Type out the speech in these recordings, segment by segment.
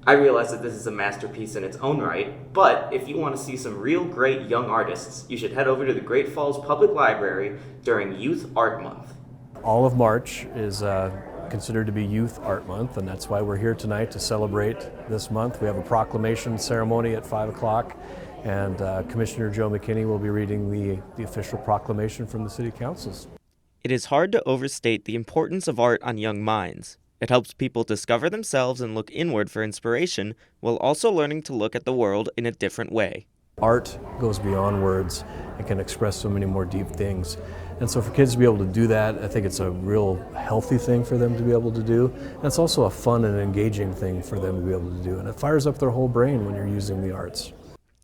I realize that this is a masterpiece in its own right, but if you want to see some real great young artists, you should head over to the Great Falls Public Library during Youth Art Month. All of March is considered to be Youth Art Month, and that's why we're here tonight to celebrate this month. We have a proclamation ceremony at 5 o'clock, and Commissioner Joe McKinney will be reading the official proclamation from the City Councils. It is hard to overstate the importance of art on young minds. It helps people discover themselves and look inward for inspiration, while also learning to look at the world in a different way. Art goes beyond words and can express so many more deep things. And so for kids to be able to do that, I think it's a real healthy thing for them to be able to do. And it's also a fun and engaging thing for them to be able to do. And it fires up their whole brain when you're using the arts.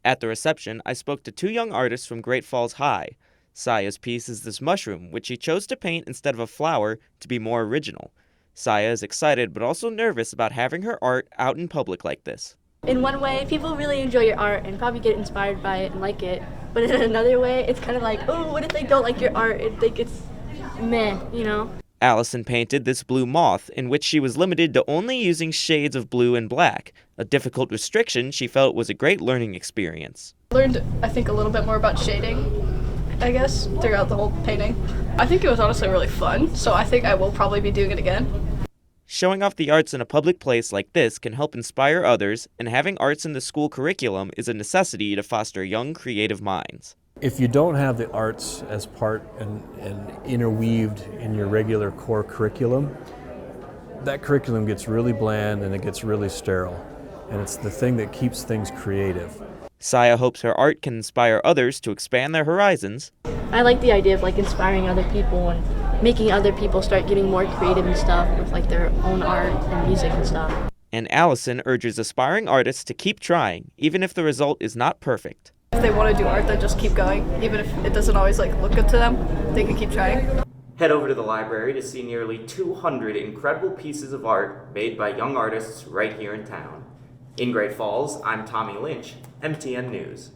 At the reception, I spoke to two young artists from Great Falls High. Saya's piece is this mushroom, which she chose to paint instead of a flower to be more original. Saya is excited but also nervous about having her art out in public like this. In one way, people really enjoy your art and probably get inspired by it and like it. But in another way, it's kind of like, oh, what if they don't like your art and think it's meh, you know? Allison painted this blue moth, in which she was limited to only using shades of blue and black, a difficult restriction she felt was a great learning experience. I learned, I think, a little bit more about shading, I guess, throughout the whole painting. I think it was honestly really fun, so I think I will probably be doing it again. Showing off the arts in a public place like this can help inspire others, and having arts in the school curriculum is a necessity to foster young, creative minds. If you don't have the arts as part and interweaved in your regular core curriculum, that curriculum gets really bland and it gets really sterile. And it's the thing that keeps things creative. Saya hopes her art can inspire others to expand their horizons. I like the idea of like inspiring other people and making other people start getting more creative and stuff with like their own art and music and stuff. And Allison urges aspiring artists to keep trying, even if the result is not perfect. If they want to do art, then just keep going. Even if it doesn't always look good to them, they can keep trying. Head over to the library to see nearly 200 incredible pieces of art made by young artists right here in town. In Great Falls, I'm Tommy Lynch, MTN News.